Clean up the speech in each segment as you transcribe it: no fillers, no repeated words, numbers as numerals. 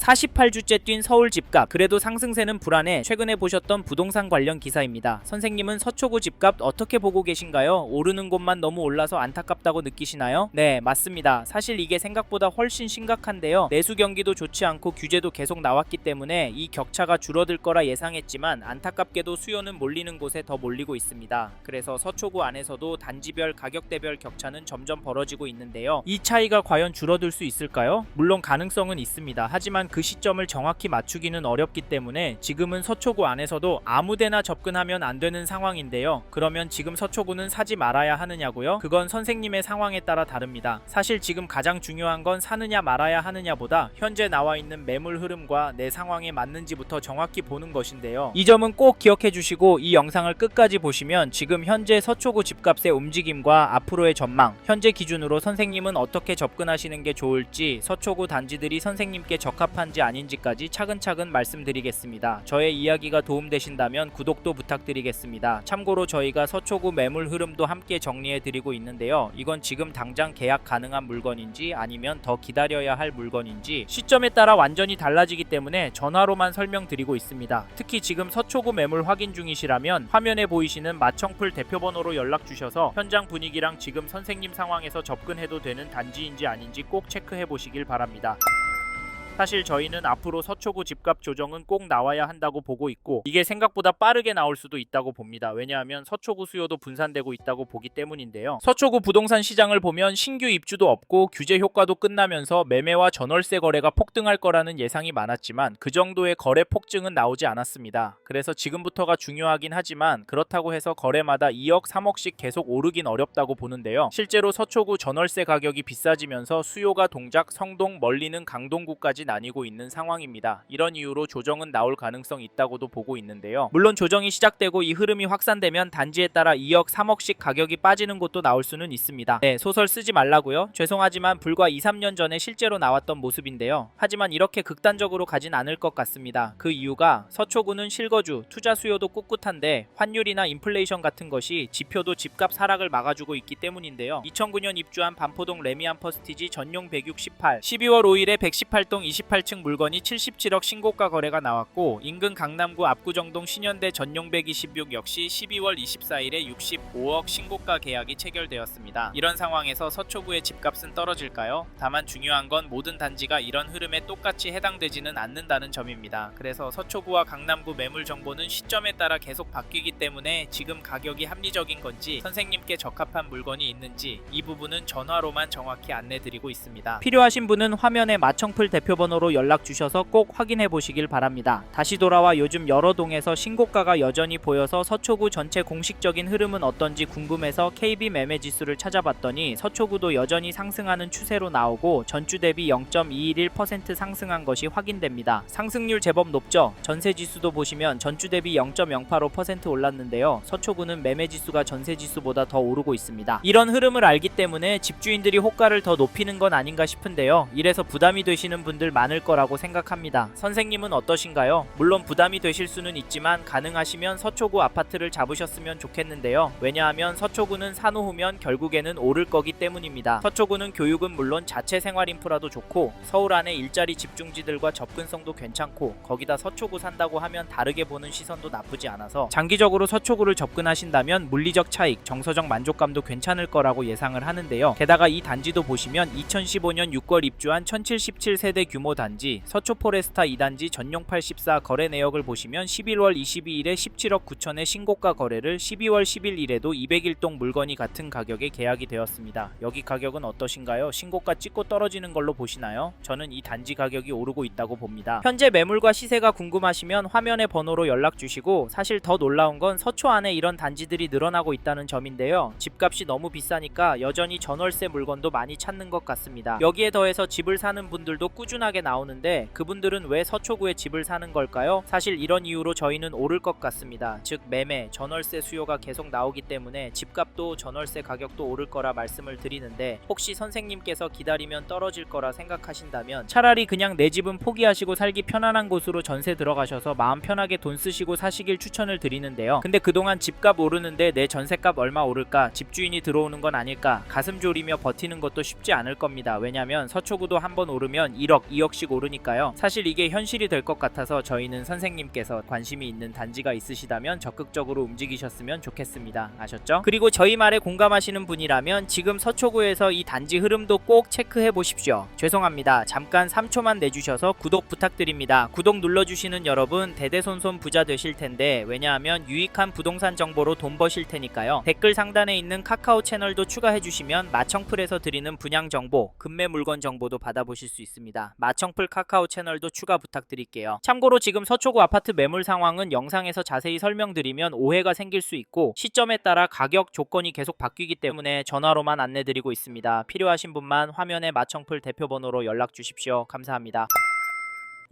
48주째 뛴 서울 집값, 그래도 상승세는 불안해. 최근에 보셨던 부동산 관련 기사입니다. 선생님은 서초구 집값 어떻게 보고 계신가요? 오르는 곳만 너무 올라서 안타깝다고 느끼시나요? 네, 맞습니다. 사실 이게 생각보다 훨씬 심각한데요. 내수 경기도 좋지 않고 규제도 계속 나왔기 때문에 이 격차가 줄어들 거라 예상했지만 안타깝게도 수요는 몰리는 곳에 더 몰리고 있습니다. 그래서 서초구 안에서도 단지별 가격대별 격차는 점점 벌어지고 있는데요. 이 차이가 과연 줄어들 수 있을까요? 물론 가능성은 있습니다. 하지만 그 시점을 정확히 맞추기는 어렵기 때문에 지금은 서초구 안에서도 아무데나 접근하면 안 되는 상황인데요. 그러면 지금 서초구는 사지 말아야 하느냐고요? 그건 선생님의 상황에 따라 다릅니다. 사실 지금 가장 중요한 건 사느냐 말아야 하느냐보다 현재 나와 있는 매물 흐름과 내 상황에 맞는지부터 정확히 보는 것인데요. 이 점은 꼭 기억해 주시고 이 영상을 끝까지 보시면 지금 현재 서초구 집값의 움직임과 앞으로의 전망, 현재 기준으로 선생님은 어떻게 접근하시는 게 좋을지, 서초구 단지들이 선생님께 적합한지 아닌지까지 차근차근 말씀드리겠습니다. 저의 이야기가 도움되신다면 구독도 부탁드리겠습니다. 참고로 저희가 서초구 매물 흐름도 함께 정리해 드리고 있는데요. 이건 지금 당장 계약 가능한 물건인지 아니면 더 기다려야 할 물건인지 시점에 따라 완전히 달라지기 때문에 전화로만 설명드리고 있습니다. 특히 지금 서초구 매물 확인 중이시라면 화면에 보이시는 마청풀 대표번호로 연락 주셔서 현장 분위기랑 지금 선생님 상황에서 접근해도 되는 단지인지 아닌지 꼭 체크해 보시길 바랍니다. 사실 저희는 앞으로 서초구 집값 조정은 꼭 나와야 한다고 보고 있고 이게 생각보다 빠르게 나올 수도 있다고 봅니다. 왜냐하면 서초구 수요도 분산되고 있다고 보기 때문인데요. 서초구 부동산 시장을 보면 신규 입주도 없고 규제 효과도 끝나면서 매매와 전월세 거래가 폭등할 거라는 예상이 많았지만 그 정도의 거래 폭증은 나오지 않았습니다. 그래서 지금부터가 중요하긴 하지만 그렇다고 해서 거래마다 2억, 3억씩 계속 오르긴 어렵다고 보는데요. 실제로 서초구 전월세 가격이 비싸지면서 수요가 동작, 성동, 멀리는 강동구까지 나뉘고 있는 상황입니다. 이런 이유로 조정은 나올 가능성이 있다고도 보고 있는데요. 물론 조정이 시작되고 이 흐름이 확산되면 단지에 따라 2억, 3억씩 가격이 빠지는 곳도 나올 수는 있습니다. 네, 소설 쓰지 말라고요? 죄송하지만 불과 2, 3년 전에 실제로 나왔던 모습인데요. 하지만 이렇게 극단적으로 가진 않을 것 같습니다. 그 이유가 서초구는 실거주, 투자 수요도 꿋꿋한데 환율이나 인플레이션 같은 것이 지표도 집값 하락을 막아주고 있기 때문인데요. 2009년 입주한 반포동 레미안 퍼스티지 전용 168, 12월 5일에 118동 28층 물건이 77억 신고가 거래가 나왔고 인근 강남구 압구정동 신현대 전용 126 역시 12월 24일에 65억 신고가 계약이 체결되었습니다. 이런 상황에서 서초구의 집값은 떨어질까요? 다만 중요한 건 모든 단지가 이런 흐름에 똑같이 해당되지는 않는다는 점입니다. 그래서 서초구와 강남구 매물 정보는 시점에 따라 계속 바뀌기 때문에 지금 가격이 합리적인 건지 선생님께 적합한 물건이 있는지 이 부분은 전화로만 정확히 안내드리고 있습니다. 필요하신 분은 화면에 마청풀 대표번호로 연락 주셔서 꼭 확인해 보시길 바랍니다. 다시 돌아와 요즘 여러 동에서 신고가가 여전히 보여서 서초구 전체 공식적인 흐름은 어떤지 궁금해서 KB 매매 지수를 찾아봤더니 서초구도 여전히 상승하는 추세로 나오고 전주 대비 0.211% 상승한 것이 확인됩니다. 상승률 제법 높죠? 전세 지수도 보시면 전주 대비 0.085% 올랐는데요. 서초구는 매매 지수가 전세 지수보다 더 오르고 있습니다. 이런 흐름을 알기 때문에 집주인들이 호가를 더 높이는 건 아닌가 싶은데요. 이래서 부담이 되시는 분들 많을 거라고 생각합니다. 선생님은 어떠신가요? 물론 부담이 되실 수는 있지만 가능하시면 서초구 아파트를 잡으셨으면 좋겠는데요. 왜냐하면 서초구는 산후후면 결국에는 오를 거기 때문입니다. 서초구는 교육은 물론 자체 생활 인프라도 좋고 서울 안에 일자리 집중지들과 접근성도 괜찮고 거기다 서초구 산다고 하면 다르게 보는 시선도 나쁘지 않아서 장기적으로 서초구를 접근하신다면 물리적 차익, 정서적 만족감도 괜찮을 거라고 예상을 하는데요. 게다가 이 단지도 보시면 2015년 6월 입주한 1077세대 규모 단지 서초포레스타 2단지 전용 84 거래 내역을 보시면 11월 22일에 17억 9천의 신고가 거래를 12월 11일에도 201동 물건이 같은 가격에 계약이 되었습니다. 여기 가격은 어떠신가요? 신고가 찍고 떨어지는 걸로 보시나요? 저는 이 단지 가격이 오르고 있다고 봅니다. 현재 매물과 시세가 궁금하시면 화면의 번호로 연락 주시고 사실 더 놀라운 건 서초 안에 이런 단지들이 늘어나고 있다는 점인데요. 집값이 너무 비싸니까 여전히 전월세 물건도 많이 찾는 것 같습니다. 여기에 더해서 집을 사는 분들도 꾸준하게 나오는데 그분들은 왜 서초구에 집을 사는 걸까요? 사실 이런 이유로 저희는 오를 것 같습니다. 즉 매매, 전월세 수요가 계속 나오기 때문에 집값도 전월세 가격도 오를 거라 말씀을 드리는데 혹시 선생님께서 기다리면 떨어질 거라 생각하신다면 차라리 그냥 내 집은 포기하시고 살기 편안한 곳으로 전세 들어가셔서 마음 편하게 돈 쓰시고 사시길 추천을 드리는데요. 근데 그동안 집값 오르는데 내 전세값 얼마 오를까? 집주인이 들어오는 건 아닐까? 가슴 졸이며 버티는 것도 쉽지 않을 겁니다. 왜냐면 서초구도 한번 오르면 1억, 2억씩 오르니까요. 사실 이게 현실이 될 것 같아서 저희는 선생님께서 관심이 있는 단지가 있으시다면 적극적으로 움직이셨으면 좋겠습니다. 아셨죠? 그리고 저희 말에 공감하시는 분이라면 지금 서초구에서 이 단지 흐름도 꼭 체크해 보십시오. 죄송합니다. 잠깐 3초만 내주셔서 구독 부탁드립니다. 구독 눌러주시는 여러분 대대손손 부자 되실 텐데, 왜냐하면 유익한 부동산 정보로 돈 버실 테니까요. 댓글 상단에 있는 카카오 채널도 추가해 주시면 마청풀에서 드리는 분양 정보, 급매 물건 정보도 받아보실 수 있습니다. 마청풀 카카오 채널도 추가 부탁드릴게요. 참고로 지금 서초구 아파트 매물 상황은 영상에서 자세히 설명드리면 오해가 생길 수 있고 시점에 따라 가격 조건이 계속 바뀌기 때문에 전화로만 안내드리고 있습니다. 필요하신 분만 화면에 마청풀 대표번호로 연락 주십시오. 감사합니다.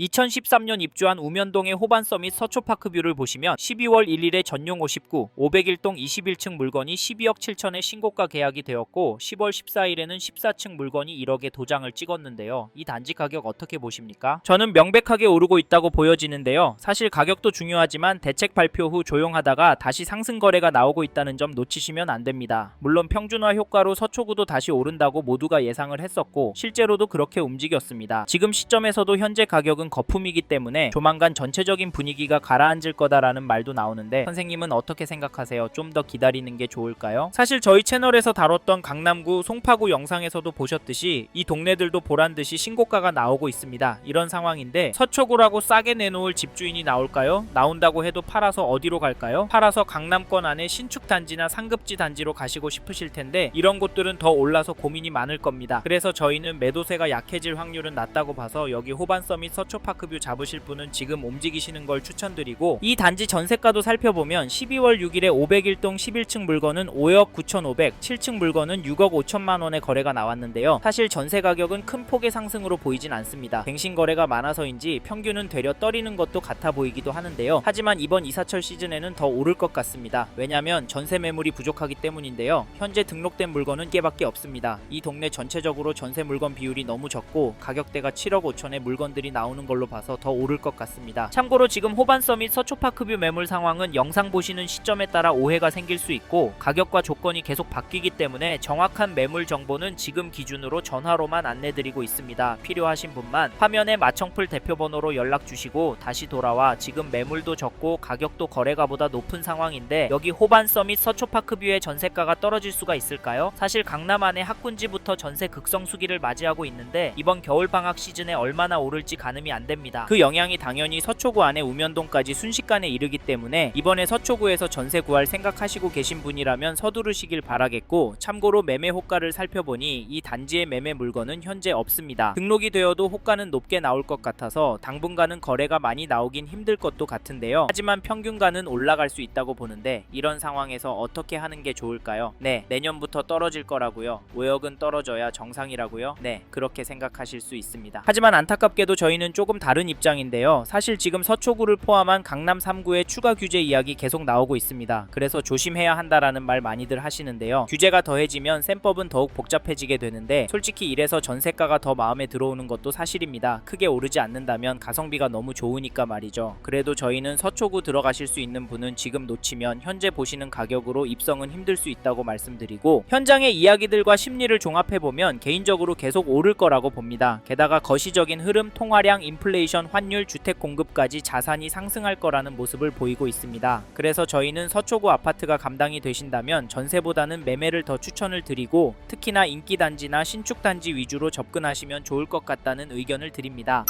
2013년 입주한 우면동의 호반서밋 서초파크뷰를 보시면 12월 1일에 전용 59, 501동 21층 물건이 12억 7천에 신고가 계약이 되었고 10월 14일에는 14층 물건이 1억에 도장을 찍었는데요. 이 단지 가격 어떻게 보십니까? 저는 명백하게 오르고 있다고 보여지는데요. 사실 가격도 중요하지만 대책 발표 후 조용하다가 다시 상승 거래가 나오고 있다는 점 놓치시면 안 됩니다. 물론 평준화 효과로 서초구도 다시 오른다고 모두가 예상을 했었고 실제로도 그렇게 움직였습니다. 지금 시점에서도 현재 가격은 거품이기 때문에 조만간 전체적인 분위기가 가라앉을 거다라는 말도 나오는데 선생님은 어떻게 생각하세요? 좀 더 기다리는 게 좋을까요? 사실 저희 채널에서 다뤘던 강남구, 송파구 영상에서도 보셨듯이 이 동네들도 보란듯이 신고가가 나오고 있습니다. 이런 상황인데 서초구라고 싸게 내놓을 집주인이 나올까요? 나온다고 해도 팔아서 어디로 갈까요? 팔아서 강남권 안에 신축 단지나 상급지 단지로 가시고 싶으실 텐데 이런 곳들은 더 올라서 고민이 많을 겁니다. 그래서 저희는 매도세가 약해질 확률은 낮다고 봐서 여기 호반서밋 서초파크뷰 잡으실 분은 지금 움직이시는 걸 추천드리고, 이 단지 전세가도 살펴보면 12월 6일에 501동 11층 물건은 5억 9,500, 7층 물건은 6억 5천만 원의 거래가 나왔는데요. 사실 전세 가격은 큰 폭의 상승으로 보이진 않습니다. 갱신 거래가 많아서인지 평균은 되려 떨이는 것도 같아 보이기도 하는데요. 하지만 이번 이사철 시즌에는 더 오를 것 같습니다. 왜냐하면 전세 매물이 부족하기 때문인데요. 현재 등록된 물건은 1개밖에 없습니다. 이 동네 전체적으로 전세 물건 비율이 너무 적고 가격대가 7억 5천의 물건들이 나오는 걸로 봐서 더 오를 것 같습니다. 참고로 지금 호반서밋 서초파크뷰 매물 상황은 영상 보시는 시점에 따라 오해가 생길 수 있고 가격과 조건이 계속 바뀌기 때문에 정확한 매물 정보는 지금 기준으로 전화로만 안내드리고 있습니다. 필요하신 분만 화면에 마청풀 대표번호로 연락 주시고 다시 돌아와 지금 매물도 적고 가격도 거래가보다 높은 상황인데 여기 호반서밋 서초파크뷰의 전세가가 떨어질 수가 있을까요? 사실 강남 안에 학군지부터 전세 극성수기를 맞이하고 있는데 이번 겨울방학 시즌에 얼마나 오를지 가늠이 안 됩니다. 그 영향이 당연히 서초구 안에 우면동까지 순식간에 이르기 때문에 이번에 서초구에서 전세 구할 생각하시고 계신 분이라면 서두르시길 바라겠고, 참고로 매매 호가를 살펴보니 이 단지의 매매 물건은 현재 없습니다. 등록이 되어도 호가는 높게 나올 것 같아서 당분간은 거래가 많이 나오긴 힘들 것도 같은데요. 하지만 평균가는 올라갈 수 있다고 보는데 이런 상황에서 어떻게 하는 게 좋을까요? 네, 내년부터 떨어질 거라고요. 5억은 떨어져야 정상이라고요? 네, 그렇게 생각하실 수 있습니다. 하지만 안타깝게도 저희는 조금 다른 입장인데요. 사실 지금 서초구를 포함한 강남 3구의 추가 규제 이야기 계속 나오고 있습니다. 그래서 조심해야 한다라는 말 많이들 하시는데요. 규제가 더해지면 셈법은 더욱 복잡해지게 되는데 솔직히 이래서 전세가가 더 마음에 들어오는 것도 사실입니다. 크게 오르지 않는다면 가성비가 너무 좋으니까 말이죠. 그래도 저희는 서초구 들어가실 수 있는 분은 지금 놓치면 현재 보시는 가격으로 입성은 힘들 수 있다고 말씀드리고, 현장의 이야기들과 심리를 종합해보면 개인적으로 계속 오를 거라고 봅니다. 게다가 거시적인 흐름, 통화량, 인플레이션, 환율, 주택 공급까지 자산이 상승할 거라는 모습을 보이고 있습니다. 그래서 저희는 서초구 아파트가 감당이 되신다면 전세보다는 매매를 더 추천을 드리고 특히나 인기 단지나 신축 단지 위주로 접근하시면 좋을 것 같다는 의견을 드립니다.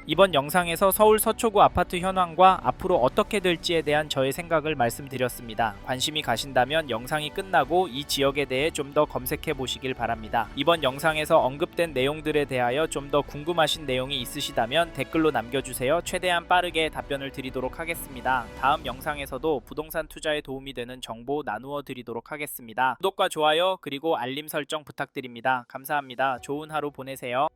이번 영상에서 서울 서초구 아파트 현황과 앞으로 어떻게 될지에 대한 저의 생각을 말씀드렸습니다. 관심이 가신다면 영상이 끝나고 이 지역에 대해 좀 더 검색해 보시길 바랍니다. 이번 영상에서 언급된 내용들에 대하여 좀 더 궁금하신 내용이 있으시다면 댓글로 남겨주세요. 최대한 빠르게 답변을 드리도록 하겠습니다. 다음 영상에서도 부동산 투자에 도움이 되는 정보 나누어 드리도록 하겠습니다. 구독과 좋아요 그리고 알림 설정 부탁드립니다. 감사합니다. 좋은 하루 보내세요.